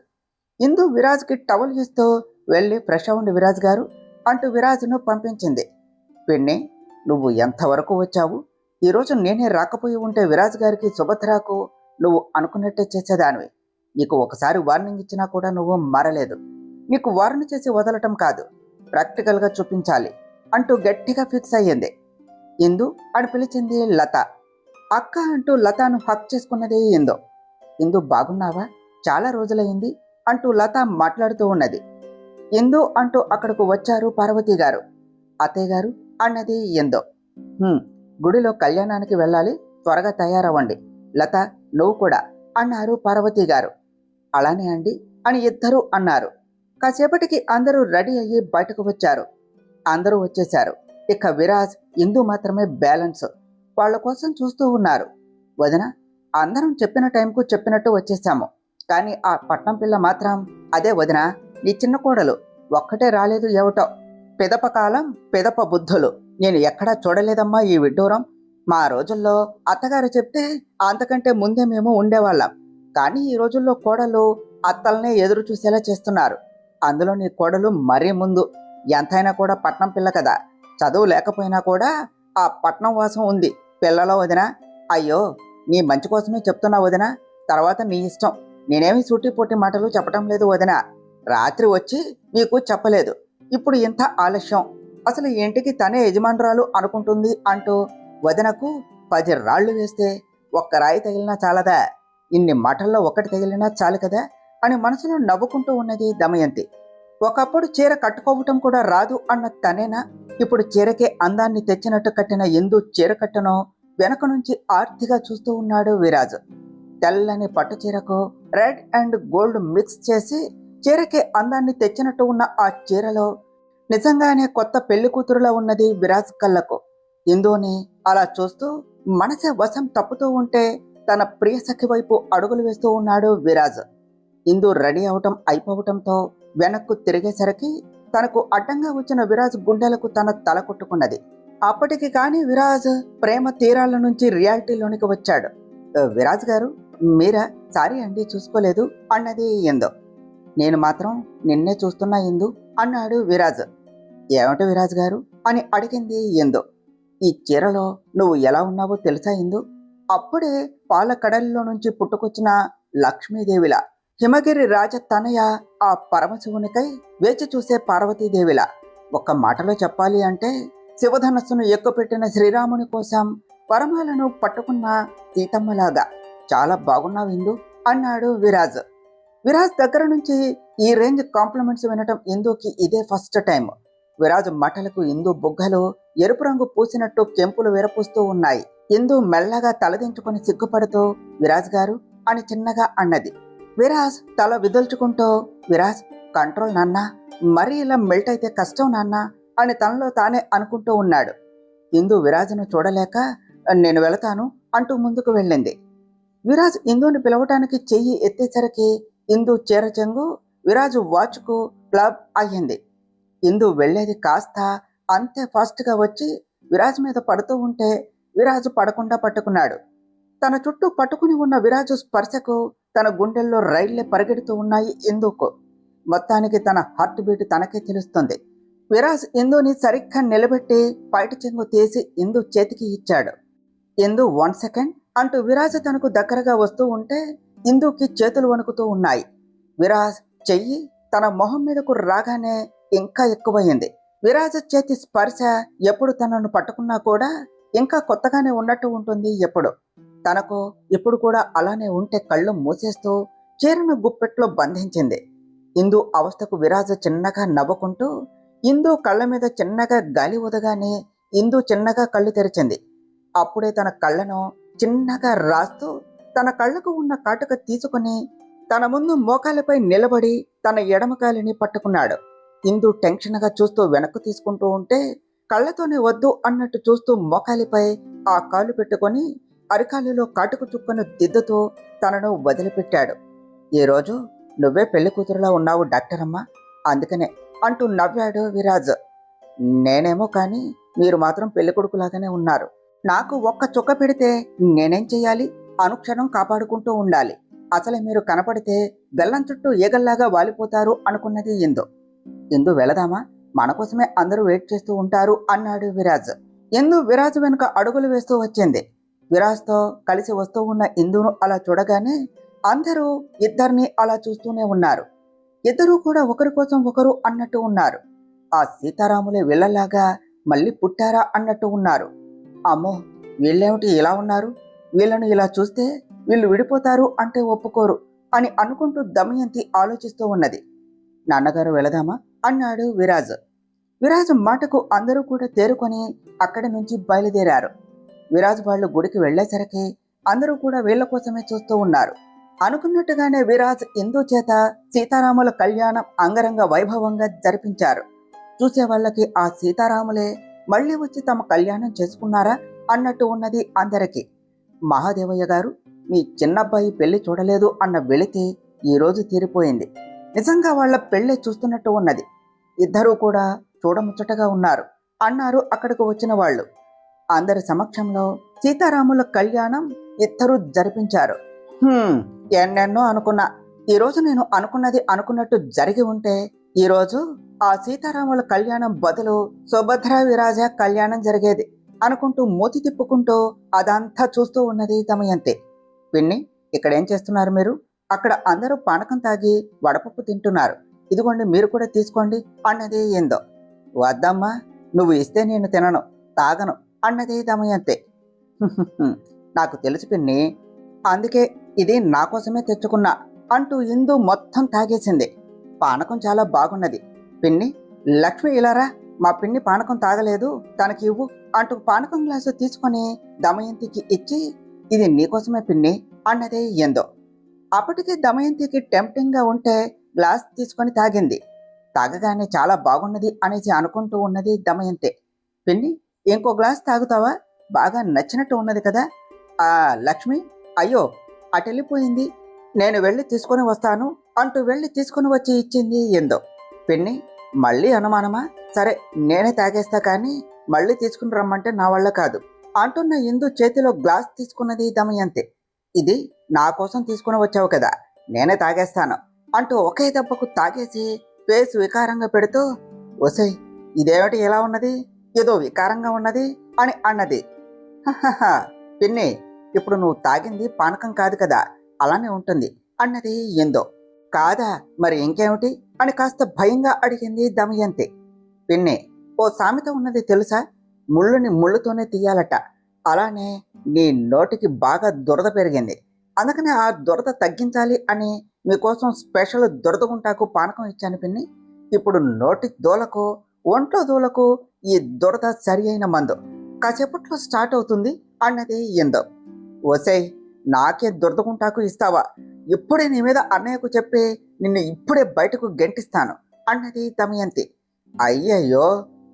ఇందు విరాజ్కి టవల్ ఇస్తూ వెళ్ళి ఫ్రెష్ అవ్వండి విరాజ్ గారు అంటూ విరాజ్ను పంపించింది. పిన్ని, నువ్వు ఎంతవరకు వచ్చావు? ఈరోజు నేనే రాకపోయి ఉంటే విరాజ్ గారికి సుభద్రకు నువ్వు అనుకున్నట్టే చేసేదానివి. నీకు ఒకసారి వార్నింగ్ ఇచ్చినా కూడా నువ్వు మారలేదు. నీకు వార్నింగ్ చేసి వదలటం కాదు, ప్రాక్టికల్గా చూపించాలి అంటూ గట్టిగా ఫిక్స్ అయ్యింది. ఇందు అని పిలిచింది లత. అక్క అంటూ లతను హక్ చేసుకున్నది ఇందు. ఇందు బాగున్నావా, చాలా రోజులైంది అంటూ లత మాట్లాడుతూ ఉన్నది. ఇందు అంటూ అక్కడకు వచ్చారు పార్వతి గారు. అత్తయ్య గారు అన్నది ఇందు. గుడిలో కళ్యాణానికి వెళ్ళాలి, త్వరగా తయారవ్వండి. లత నువ్వు కూడా అన్నారు పార్వతి గారు. అలానే అండి అని ఇద్దరు అన్నారు. కాసేపటికి అందరూ రెడీ అయ్యి బయటకు వచ్చారు. అందరూ వచ్చేశారు. ఇక విరాజ్, ఇందు మాత్రమే బ్యాలెన్స్. వాళ్ళ కోసం చూస్తూ ఉన్నారు. వదిన, అందరం చెప్పిన టైంకు చెప్పినట్టు వచ్చేసాము, కానీ ఆ పట్నం పిల్ల మాత్రం, అదే వదిన నీ చిన్న కోడలు, ఒక్కటే రాలేదు ఏమిటో. పెదప కాలం పెదప బుద్ధులు, నేను ఎక్కడా చూడలేదమ్మా ఈ విడ్డూరం. మా రోజుల్లో అత్తగారు చెప్తే అంతకంటే ముందే మేము ఉండేవాళ్ళం, కానీ ఈ రోజుల్లో కోడలు అత్తల్నే ఎదురు చూసేలా చేస్తున్నారు. అందులో నీ కోడలు మరీ ముందు. ఎంతైనా కూడా పట్నం పిల్ల కదా, చదువు లేకపోయినా కూడా ఆ పట్నం వాసం ఉంది పిల్లలో వదిన. అయ్యో, నీ మంచి కోసమే చెప్తున్నా వదిన, తర్వాత నీ ఇష్టం. నేనేమి సూటిపోటి మాటలు చెప్పటం లేదు వదిన. రాత్రి వచ్చి మీకు చెప్పలేదు, ఇప్పుడు ఇంత ఆలస్యం. అసలు ఇంటికి తనే యజమానురాలు అనుకుంటుంది అంటూ వదినకు 10 రాళ్లు వేస్తే ఒక్క రాయి తగిలినా చాలదా, ఇన్ని మాటల్లో ఒకటి తగిలినా చాలు కదా అని మనసులో నవ్వుకుంటూ ఉన్నది దమయంతి. ఒకప్పుడు చీర కట్టుకోవటం కూడా రాదు అన్న తనేనా ఇప్పుడు చీరకే అందాన్ని తెచ్చినట్టు కట్టిన ఇందు చీర కట్టను వెనక నుంచి ఆర్తిగా చూస్తూ ఉన్నాడు విరాజ్. తెల్లని పట్టు చీరకు రెడ్ అండ్ గోల్డ్ మిక్స్ చేసి చీరకే అందాన్ని తెచ్చినట్టు ఉన్న ఆ చీరలో నిజంగానే కొత్త పెళ్లి కూతురులా ఉన్నది విరాజ్ కళ్ళకు. ఇందుని అలా చూస్తూ మనసే వశం తప్పుతూ ఉంటే తన ప్రియ సఖి వైపు అడుగులు వేస్తూ ఉన్నాడు విరాజ్. ఇందు రెడీ అవటం అయిపోవటంతో వెనక్కు తిరిగేసరికి తనకు అడ్డంగా వచ్చిన విరాజ్ గుండెలకు తన తల కొట్టుకున్నది. అప్పటికి కానీ విరాజ్ ప్రేమ తీరాల నుంచి రియాలిటీలోనికి వచ్చాడు. విరాజ్ గారు, మీరా? సారీ అండి, చూసుకోలేదు అన్నది ఇందు. నేను మాత్రం నిన్నే చూస్తున్నా ఇందు అన్నాడు విరాజ్. ఏమిటి విరాజ్ గారు అని అడిగింది ఇందు. ఈ చీరలో నువ్వు ఎలా ఉన్నావో తెలుసా ఇందు? అప్పుడే పాల కడలిలో నుంచి పుట్టుకొచ్చిన లక్ష్మీదేవిలా, హిమగిరి రాజ తనయ ఆ పరమశివునికై వేచి చూసే పార్వతీదేవిలా, ఒక్క మాటలో చెప్పాలి అంటే శివధనస్సును ఎక్కుపెట్టిన శ్రీరాముని కోసం పరమాలను పట్టుకున్న సీతమ్మలాగా చాలా బాగున్నావు ఇందు అన్నాడు విరాజ్. విరాజ్ దగ్గర నుంచి ఈ రేంజ్ కాంప్లిమెంట్స్ వినటం ఇందుకి ఇదే ఫస్ట్ టైం. విరాజ్ మాటలకు ఇందు బుగ్గలు ఎరుపు రంగు పూసినట్టు కెంపులు విరపూస్తూ ఉన్నాయి. ఇందు మెల్లగా తలదించుకొని సిగ్గుపడుతూ, విరాజ్ గారు అని చిన్నగా అన్నది. విరాజ్ తల విదుల్చుకుంటూ, విరాజ్ కంట్రోల్ నాన్న, మరీ ఇలా మెల్ట్ అయితే కష్టం నాన్న అని తనలో తానే అనుకుంటూ ఉన్నాడు. ఇందు విరాజును చూడలేక నేను వెళతాను అంటూ ముందుకు వెళ్ళింది. విరాజ్ ఇందుని పిలవటానికి చెయ్యి ఎత్తేసరికి ఇందు చీర చెంగు విరాజు వాచ్కు క్లబ్ అయ్యింది. ఇందు వెళ్లేది కాస్త అంతే ఫాస్ట్గా వచ్చి విరాజ్ మీద పడుతూ ఉంటే విరాజు పడకుండా పట్టుకున్నాడు. తన చుట్టూ పట్టుకుని ఉన్న విరాజు స్పర్శకు తన గుండెల్లో రైళ్లే పరిగెడుతూ ఉన్నాయి ఇందుకు. మొత్తానికి తన హార్ట్ బీట్ తనకే తెలుస్తుంది. విరాజ్ ఇందుని సరిగ్గా నిలబెట్టి పైటి చెంగు తీసి ఇందు చేతికి ఇచ్చాడు. ఇందు 1 సెకండ్ అంటూ విరాజ్ తనకు దగ్గరగా వస్తూ ఉంటే ఇందుకి చేతులు వణుకుతూ ఉన్నాయి. విరాజ్ చెయ్యి తన మొహం మీదకు రాగానే ఇంకా ఎక్కువయింది. విరాజ్ చేతి స్పర్శ ఎప్పుడు తనను పట్టుకున్నా కూడా ఇంకా కొత్తగానే ఉన్నట్టు ఉంటుంది. తనకు ఇప్పుడు కూడా అలానే ఉంటే కళ్ళు మూసేస్తూ చీరను గుప్పెట్లో బంధించింది. ఇందు అవస్థకు విరాజ్ చిన్నగా నవ్వుకుంటూ ఇందు కళ్ళ మీద చిన్నగా గాలి ఊదగానే ఇందు చిన్నగా కళ్ళు తెరిచింది. అప్పుడే తన కళ్ళను చిన్నగా రాస్తూ తన కళ్ళకు ఉన్న కాటుక తీసుకుని తన ముందు మోకాలిపై నిలబడి తన ఎడమకాలిని పట్టుకున్నాడు. ఇందు టెన్షన్గా చూస్తూ వెనక్కు తీసుకుంటూ ఉంటే కళ్ళతోనే వద్దు అన్నట్టు చూస్తూ మోకాలిపై ఆ కాలు పెట్టుకొని అరికాలులో కాటుకు చుక్కను దిద్దుతూ తనను వదిలిపెట్టాడు. ఈరోజు నువ్వే పెళ్లి కూతురులా ఉన్నావు డాక్టర్ అమ్మ, అందుకనే అంటూ నవ్వాడు విరాజ్. నేనేమో కానీ మీరు మాత్రం పెళ్లి కొడుకులాగానే ఉన్నారు. నాకు ఒక్క చుక్క పెడితే నేనేం చెయ్యాలి? అనుక్షణం కాపాడుకుంటూ ఉండాలి. అసలే మీరు కనపడితే బెల్లం చుట్టూ ఈగల్లాగా వాలిపోతారు అనుకున్నది ఇందు. ఇందు వెళదామా, మన కోసమే అందరూ వెయిట్ చేస్తూ ఉంటారు అన్నాడు విరాజ్. ఇందు విరాజ్ వెనుక అడుగులు వేస్తూ వచ్చింది. విరాజ్తో కలిసి వస్తూ ఉన్న ఇందును అలా చూడగానే అందరూ ఇద్దరిని అలా చూస్తూనే ఉన్నారు. ఇద్దరూ కూడా ఒకరి కోసం ఒకరు అన్నట్టు ఉన్నారు. ఆ సీతారాములే వీళ్ళలాగా మళ్ళీ పుట్టారా అన్నట్టు ఉన్నారు. అమ్మో, వీళ్ళేమిటి ఇలా ఉన్నారు? వీళ్ళను ఇలా చూస్తే వీళ్ళు విడిపోతారు అంటే ఒప్పుకోరు అని అనుకుంటూ దమయంతి ఆలోచిస్తూ ఉన్నది. నాన్నగారు వెళదామా అన్నాడు విరాజ్. విరాజ్ మాటకు అందరూ కూడా తేరుకొని అక్కడి నుంచి బయలుదేరారు. విరాజ్ వాళ్ళు గుడికి వెళ్లేసరికి అందరూ కూడా వీళ్ల కోసమే చూస్తూ ఉన్నారు. అనుకున్నట్టుగానే విరాజ్ ఇందు చేత సీతారాముల కళ్యాణం అంగరంగ వైభవంగా జరిపించారు. చూసే వాళ్ళకి ఆ సీతారాములే మళ్లీ వచ్చి తమ కళ్యాణం చేసుకున్నారా అన్నట్టు ఉన్నది అందరికీ. మహాదేవయ్య గారు, మీ చిన్నబ్బాయి పెళ్లి చూడలేదు అన్న వెళితే ఈరోజు తీరిపోయింది. నిజంగా వాళ్ల పెళ్లి చూస్తున్నట్టు ఉన్నది. ఇద్దరూ కూడా చూడముచ్చటగా ఉన్నారు అన్నారు అక్కడికి వచ్చిన వాళ్ళు. అందరి సమక్షంలో సీతారాముల కళ్యాణం ఇద్దరూ జరిపించారు. ఎన్నెన్నో అనుకున్నా, ఈరోజు నేను అనుకున్నది అనుకున్నట్టు జరిగి ఉంటే ఈరోజు ఆ సీతారాముల కళ్యాణం బదులు సుభద్ర విరాజ కళ్యాణం జరిగేది అనుకుంటూ మూతి తిప్పుకుంటూ అదంతా చూస్తూ ఉన్నది దమయంతి. పిన్ని, ఇక్కడేం చేస్తున్నారు మీరు? అక్కడ అందరూ పానకం తాగి వడపప్పు తింటున్నారు, ఇదిగోండి మీరు కూడా తీసుకోండి అన్నది ఏందో. వద్దమ్మా, నువ్వు ఇస్తే నేను తినను, తాగను అన్నది దమయంతి. నాకు తెలుసు పిన్ని, అందుకే ఇది నా కోసమే తెచ్చుకున్నా అంటూ ఇందు మొత్తం తాగేసింది. పానకం చాలా బాగున్నది పిన్ని. లక్ష్మి ఇలారా, మా పిన్ని పానకం తాగలేదు, తనకి ఇవ్వు అంటూ పానకం గ్లాసు తీసుకొని దమయంతికి ఇచ్చి, ఇది నీకోసమే పిన్ని అన్నదే ఏందో. అప్పటికే దమయంతికి టెంప్టింగ్ గా ఉంటే గ్లాస్ తీసుకొని తాగింది. తాగగానే చాలా బాగున్నది అనేసి అనుకుంటూ ఉన్నది దమయంతి. పిన్ని, ఇంకో గ్లాస్ తాగుతావా? బాగా నచ్చినట్టు ఉన్నది కదా. ఆ లక్ష్మి, అయ్యో అటెళ్ళిపోయింది, నేను వెళ్ళి తీసుకొని వస్తాను అంటూ వెళ్ళి తీసుకుని వచ్చి ఇచ్చింది ఏందో. పిన్ని, మళ్ళీ అనుమానమా? సరే నేనే తాగేస్తా, కానీ మళ్ళీ తీసుకుని రమ్మంటే నా వల్ల కాదు అంటున్న ఇందు చేతిలో గ్లాస్ తీసుకున్నది దమయంతి. ఇది నా కోసం తీసుకుని వచ్చావు కదా, నేనే తాగేస్తాను అంటూ ఒకే దెబ్బకు తాగేసి ఫేస్ వికారంగా పెడుతూ, ఒసై ఇదేమిటి ఎలా ఉన్నది, ఏదో వికారంగా ఉన్నది అని అన్నది. పిన్ని, ఇప్పుడు నువ్వు తాగింది పానకం కాదు కదా, అలానే ఉంటుంది అన్నది ఏందో. కాదా, మరి ఇంకేమిటి అని కాస్త భయంగా అడిగింది దమయంతి. పిన్ని, ఓ సామెత ఉన్నది తెలుసా? ముళ్ళుని ముళ్ళుతోనే తీయాలట. అలానే నీ నోటికి బాగా దురద పెరిగింది, అందుకనే ఆ దురద తగ్గించాలి అని మీకోసం స్పెషల్ దురదగుంటాకు పానకం ఇచ్చాను పిన్ని. ఇప్పుడు నోటి దూలకు ఒంట్లో దూలకు ఈ దురద సరి అయిన మందు, కాసేపట్లో స్టార్ట్ అవుతుంది అన్నది ఏందో. ఓసై, నాకే దురదగుంటాకు ఇస్తావా? ఇప్పుడే నీ మీద అన్నయ్యకు చెప్పి నిన్ను ఇప్పుడే బయటకు గెంటిస్తాను అన్నది దమయంతి. అయ్యయ్యో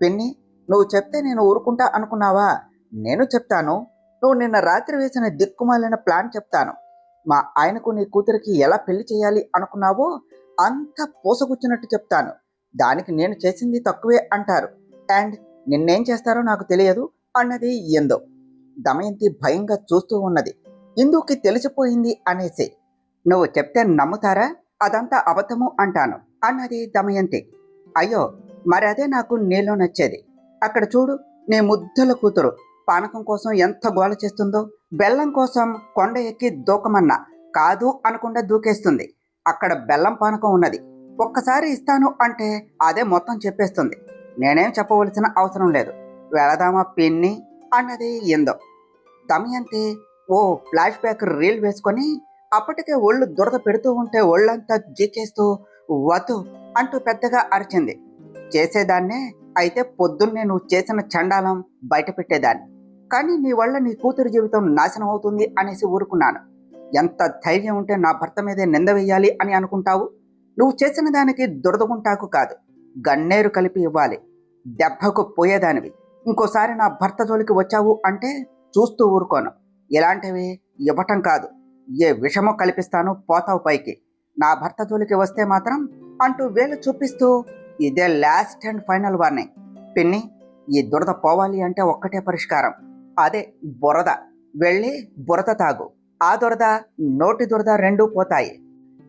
పిన్ని, నువ్వు చెప్తే నేను ఊరుకుంటా అనుకున్నావా? నేను చెప్తాను. నువ్వు నిన్న రాత్రి వేసిన దిక్కుమాలిన ప్లాన్ చెప్తాను. మా ఆయనకు నీ కూతురికి ఎలా పెళ్లి చేయాలి అనుకున్నావో అంత పూసగుచ్చినట్టు చెప్తాను. దానికి నేను చేసింది తక్కువే అంటారు. అండ్ నిన్నేం చేస్తారో నాకు తెలియదు అన్నది ఇందు. దమయంతి భయంగా చూస్తూ ఉన్నది. ఇందుకి తెలిసిపోయింది అనేసి. నువ్వు చెప్తే నమ్ముతారా? అదంతా అబద్ధము అంటాను అన్నది దమయంతి. అయ్యో, మరి అదే నాకు నీలో నచ్చేది. అక్కడ చూడు, నీ ముద్దుల కూతురు పానకం కోసం ఎంత గోల చేస్తుందో. బెల్లం కోసం కొండ ఎక్కి దూకమన్నా కాదు అనకుండా దూకేస్తుంది. అక్కడ బెల్లం పానకం ఉన్నది. ఒక్కసారి ఇస్తాను అంటే అదే మొత్తం చెప్పేస్తుంది. నేనేం చెప్పవలసిన అవసరం లేదు. వెళదామా పిన్ని అన్నది ఇందు. దమయంతి ఓ ఫ్లాష్ బ్యాక్ రీల్ వేసుకొని అప్పటికే ఒళ్ళు దురద పెడుతూ ఉంటే ఒళ్ళంతా జీకేస్తూ వద్దు అంటూ పెద్దగా అరిచింది. చేసేదాన్నే అయితే పొద్దున్నే నువ్వు చేసిన చండాలం బయట పెట్టేదాన్ని. కానీ నీ వల్ల నీ కూతురు జీవితం నాశనం అవుతుంది అనేసి ఊరుకున్నాను. ఎంత ధైర్యం ఉంటే నా భర్త మీదే నింద వేయాలి అని అనుకుంటావు? నువ్వు చేసిన దానికి దురదగుంటాకు కాదు, గన్నేరు కలిపి ఇవ్వాలి. దెబ్బకు పోయేదానివి. ఇంకోసారి నా భర్త జోలికి వచ్చావు అంటే చూస్తూ ఊరుకోను. ఇలాంటివి ఇవ్వటం కాదు, ఏ విషమో కల్పిస్తాను, పోతావు పైకి. నా భర్త జోలికి వస్తే మాత్రం అంటూ వేలు చూపిస్తూ ఇదే లాస్ట్ అండ్ ఫైనల్ వార్నింగ్. పిన్ని, ఈ దురద పోవాలి అంటే ఒక్కటే పరిష్కారం, అదే బురద. వెళ్ళి బురద తాగు. ఆ దురద నోటి దురద రెండూ పోతాయి.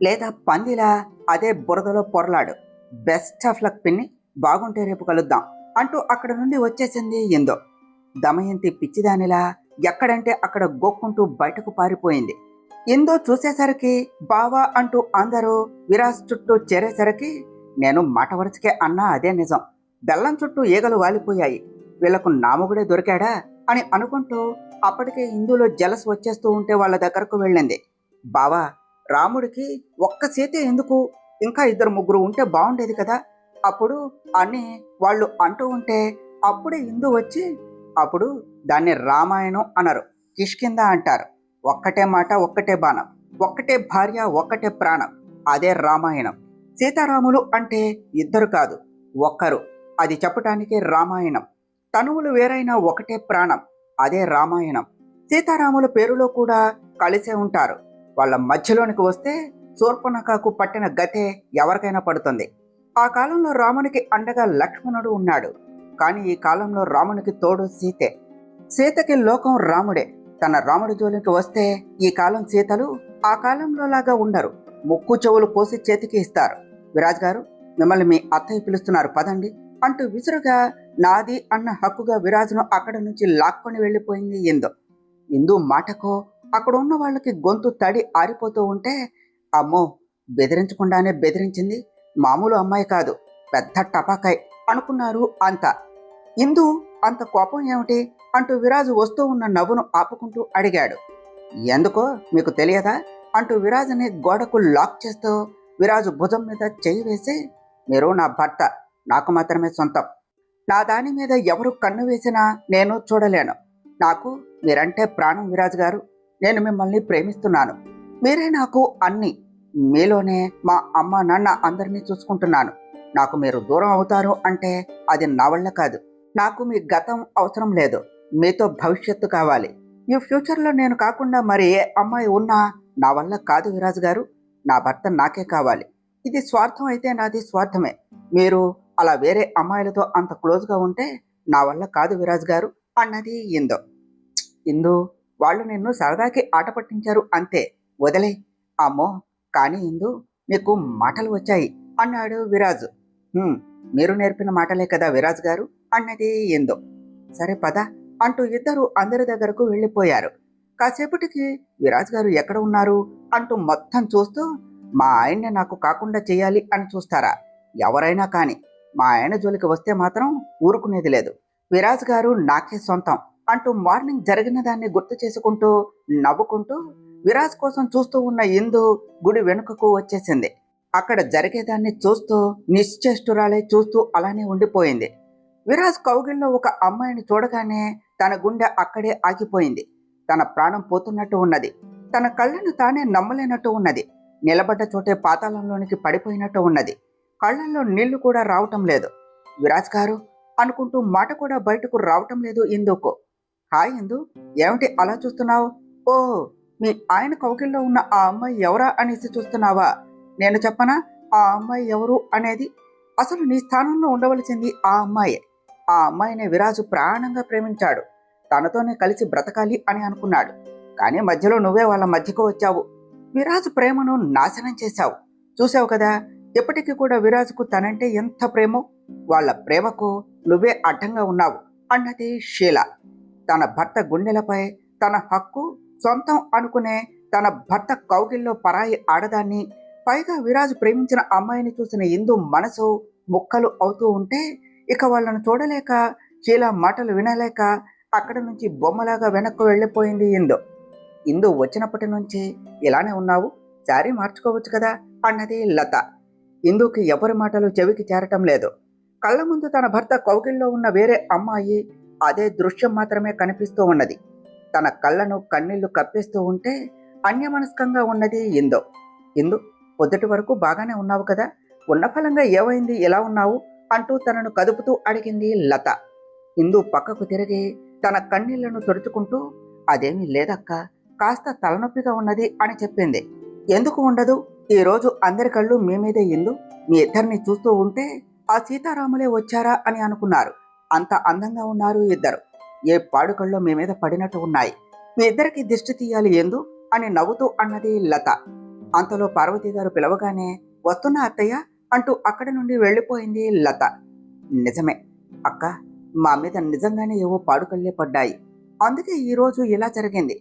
లేదా పందిలా అదే బురదలో పొరలాడు. బెస్ట్ ఆఫ్ లక్ పిన్ని, బాగుంటే రేపు కలుద్దాం అంటూ అక్కడ నుండి వచ్చేసింది ఇందు. దమయంతి పిచ్చిదానిలా ఎక్కడంటే అక్కడ గోక్కుంటూ బయటకు పారిపోయింది. ఇందు చూసేసరికి బావా అంటూ అందరూ విరాజ్ చుట్టూ చేరేసరికి నేను మాట వరుసకే అన్నా అదే నిజం. బెల్లం చుట్టూ ఈగలు వాలిపోయాయి. వీళ్లకు నామగుడే దొరికాడా అని అనుకుంటూ అప్పటికే ఇందులో జలస్ వచ్చేస్తూ ఉంటే వాళ్ళ దగ్గరకు వెళ్ళింది. బావా, రాముడికి ఒక్క సీతే ఎందుకు, ఇంకా 2-3 ఉంటే బాగుండేది కదా అప్పుడు అని వాళ్ళు అంటూ ఉంటే అప్పుడే ఇందు వచ్చి, అప్పుడు దాన్ని రామాయణం అనరు, కిష్కింద అంటారు. ఒక్కటే మాట, ఒక్కటే బాణం, ఒక్కటే భార్య, ఒక్కటే ప్రాణం, అదే రామాయణం. సీతారాములు అంటే 2 కాదు, ఒక్కరు. అది చెప్పటానికి రామాయణం. తనువులు వేరైనా ఒకటే ప్రాణం, అదే రామాయణం. సీతారాముల పేరులో కూడా కలిసే ఉంటారు. వాళ్ళ మధ్యలోనికి వస్తే శూర్పణఖకు పట్టిన గతే ఎవరికైనా పడుతుంది. ఆ కాలంలో రామునికి అండగా లక్ష్మణుడు ఉన్నాడు. కానీ ఈ కాలంలో రామునికి తోడు సీతే. సీతకి లోకం రాముడే. తన రాముడి జోలికి వస్తే ఈ కాలం సీతలు ఆ కాలంలో లాగా ఉండరు. ముక్కు చెవులు కోసి చేతికి ఇస్తారు. విరాజ్ గారు, మిమ్మల్ని మీ అత్తయ్య పిలుస్తున్నారు, పదండి అంటూ విసురుగా నాది అన్న హక్కుగా విరాజ్ను అక్కడి నుంచి లాక్కొని వెళ్ళిపోయింది ఇందు. ఇందు మాటకు అక్కడ ఉన్న వాళ్ళకి గొంతు తడి ఆరిపోతూ ఉంటే, అమ్మో, బెదిరించకుండానే బెదిరించింది, మామూలు అమ్మాయి కాదు, పెద్ద టపాకాయ్ అనుకున్నారు అంతా. ఇందు అంత కోపం ఏమిటి అంటూ విరాజు వస్తూ ఉన్న నవ్వును ఆపుకుంటూ అడిగాడు. ఎందుకో మీకు తెలియదా అంటూ విరాజుని గోడకు లాక్ చేస్తూ విరాజు భుజం మీద చెయ్యి వేసి, మీరు నా భర్త, నాకు మాత్రమే సొంతం. నా దాని మీద ఎవరు కన్ను వేసినా నేను చూడలేను. నాకు మీరంటే ప్రాణం విరాజ్ గారు. నేను మిమ్మల్ని ప్రేమిస్తున్నాను. మీరే నాకు అన్ని. మీలోనే మా అమ్మ నాన్న అందరినీ చూసుకుంటున్నాను. నాకు మీరు దూరం అవుతారు అంటే అది నా వల్ల కాదు. నాకు మీ గతం అవసరం లేదు, మీతో భవిష్యత్తు కావాలి. ఈ ఫ్యూచర్లో నేను కాకుండా మరి ఏ అమ్మాయి ఉన్నా నా వల్ల కాదు విరాజ్ గారు. నా భర్త నాకే కావాలి. ఇది స్వార్థం అయితే నాది స్వార్థమే. మీరు అలా వేరే అమ్మాయిలతో అంత క్లోజ్గా ఉంటే నా వల్ల కాదు విరాజ్ గారు అన్నది ఇందు. ఇందు, వాళ్ళు నిన్ను సరదాకి ఆట పట్టించారు అంతే, వదిలే. అమ్మో, కానీ ఇందు నీకు మాటలు వచ్చాయి అన్నాడు విరాజు. మీరు నేర్పిన మాటలే కదా విరాజ్ గారు అన్నది ఇందు. సరే పద అంటూ ఇద్దరు అందరి దగ్గరకు వెళ్ళిపోయారు. కాసేపటికి విరాజ్ గారు ఎక్కడ ఉన్నారు అంటూ మొత్తం చూస్తూ, మా ఆయన్ని నాకు కాకుండా చేయాలి అని చూస్తారా? ఎవరైనా కానీ మా ఆయన జోలికి వస్తే మాత్రం ఊరుకునేది లేదు. విరాజ్ గారు నాకే సొంతం అంటూ మార్నింగ్ జరిగిన దాన్ని గుర్తు చేసుకుంటూ నవ్వుకుంటూ విరాజ్ కోసం చూస్తూ ఉన్న ఇందు గుడి వెనుకకు వచ్చేసింది. అక్కడ జరిగేదాన్ని చూస్తూ నిశ్చేష్టురాలై చూస్తూ అలానే ఉండిపోయింది. విరాజ్ కౌగిల్లో ఒక అమ్మాయిని చూడగానే తన గుండె అక్కడే ఆగిపోయింది. తన ప్రాణం పోతున్నట్టు ఉన్నది. తన కళ్ళను తానే నమ్మలేనట్టు ఉన్నది. నిలబడ్డ చోటే పాతాళంలోనికి పడిపోయినట్టు ఉన్నది. కళ్ళల్లో నీళ్లు కూడా రావటం లేదు. విరాజ్ గారు అనుకుంటూ మాట కూడా బయటకు రావటం లేదు ఇందుకు. హాయ్ ఇందు, ఏమిటి అలా చూస్తున్నావు? ఓ, మీ ఆయన కౌకిల్లో ఉన్న ఆ అమ్మాయి ఎవరా అనేసి చూస్తున్నావా? నేను చెప్పనా ఆ అమ్మాయి ఎవరు అనేది? అసలు నీ స్థానంలో ఉండవలసింది ఆ అమ్మాయే. ఆ అమ్మాయిని విరాజు ప్రాణంగా ప్రేమించాడు. తనతోనే కలిసి బ్రతకాలి అని అనుకున్నాడు. కానీ మధ్యలో నువ్వే వాళ్ళ మధ్యకు వచ్చావు. విరాజు ప్రేమను నాశనం చేశావు. చూసావు కదా, ఎప్పటికీ కూడా విరాజుకు తనంటే ఎంత ప్రేమో. వాళ్ళ ప్రేమకు నువ్వే అడ్డంగా ఉన్నావు అన్నది షీల. తన భర్త గుండెలపై తన హక్కు సొంతం అనుకునే తన భర్త కౌగిల్లో పరాయి ఆడదాన్ని, పైగా విరాజు ప్రేమించిన అమ్మాయిని చూసిన ఇందు మనసు ముక్కలు అవుతూ ఉంటే ఇక వాళ్ళను చూడలేక, షీల మాటలు వినలేక అక్కడి నుంచి బొమ్మలాగా వెనక్కు వెళ్ళిపోయింది ఇందు. ఇందు వచ్చినప్పటి నుంచి ఇలానే ఉన్నావు, శారీ మార్చుకోవచ్చు కదా అన్నది లత. ఇందుకి ఎవరి మాటలు చెవికి చేరటం లేదు. కళ్ళ ముందు తన భర్త కౌగిల్లో ఉన్న వేరే అమ్మాయి అదే దృశ్యం మాత్రమే కనిపిస్తూ ఉన్నది. తన కళ్ళను కన్నీళ్లు కప్పిస్తూ ఉంటే అన్యమనస్కంగా ఉన్నది ఇందు. ఇందు, పొద్దుటి వరకు బాగానే ఉన్నావు కదా, ఉన్న ఫలంగా ఏమైంది ఇలా ఉన్నావు అంటూ తనను కదుపుతూ అడిగింది లత. ఇందు పక్కకు తిరిగి తన కన్నీళ్లను తుడుచుకుంటూ అదేమీ లేదక్క, కాస్త తలనొప్పిగా ఉన్నది అని చెప్పింది. ఎందుకు ఉండదు, ఈరోజు అందరి కళ్ళు మీ మీదే ఇందు. మీ ఇద్దరిని చూస్తూ ఉంటే ఆ సీతారాములే వచ్చారా అని అనుకున్నారు. అంత అందంగా ఉన్నారు ఇద్దరు. ఏ పాడుకల్లో మీ మీద పడినట్టు ఉన్నాయి. మీ ఇద్దరికి దిష్టి తీయాలి ఎందు అని నవ్వుతూ అన్నది లత. అంతలో పార్వతి గారు పిలవగానే వస్తున్న అత్తయ్య అంటూ అక్కడి నుండి వెళ్ళిపోయింది లత. నిజమే అక్క, మా మీద నిజంగానే ఏవో పాడుకల్లే పడ్డాయి, అందుకే ఈరోజు ఇలా జరిగింది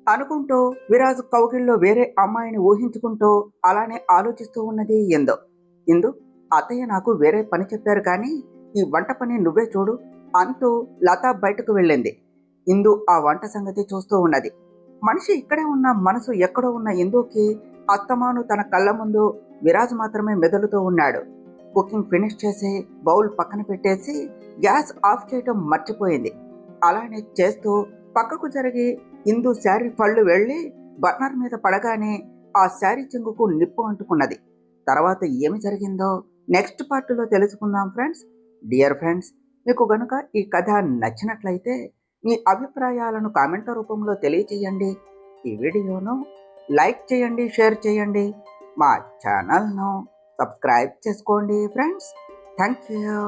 అనుకుంటూ విరాజు కౌగిల్లో వేరే అమ్మాయిని ఊహించుకుంటూ అలానే ఆలోచిస్తూ ఉన్నది ఇందు. ఇందు, అత్తయ్య నాకు వేరే పని చెప్పారు కానీ ఈ వంట పని నువ్వే చూడు అంటూ లత బయటకు వెళ్ళింది. ఇందు ఆ వంట సంగతి చూస్తూ ఉన్నది. మనిషి ఇక్కడే ఉన్న మనసు ఎక్కడో ఉన్న ఇందుకి అస్తమాను తన కళ్ళ ముందు విరాజు మాత్రమే మెదులుతూ ఉన్నాడు. కుకింగ్ ఫినిష్ చేసి బౌల్ పక్కన పెట్టేసి గ్యాస్ ఆఫ్ చేయటం మర్చిపోయింది. అలానే చేస్తూ పక్కకు జరిగి ఇందు శారీ పళ్ళు వెళ్ళి బర్నర్ మీద పడగానే ఆ శారీ చెంగుకు నిప్పు అంటుకున్నది. తర్వాత ఏమి జరిగిందో నెక్స్ట్ పార్ట్లో తెలుసుకుందాం ఫ్రెండ్స్. డియర్ ఫ్రెండ్స్, మీకు గనుక ఈ కథ నచ్చినట్లయితే మీ అభిప్రాయాలను కామెంట్ల రూపంలో తెలియచేయండి. ఈ వీడియోను లైక్ చేయండి, షేర్ చేయండి. మా ఛానల్ను సబ్స్క్రైబ్ చేసుకోండి ఫ్రెండ్స్. Thank you.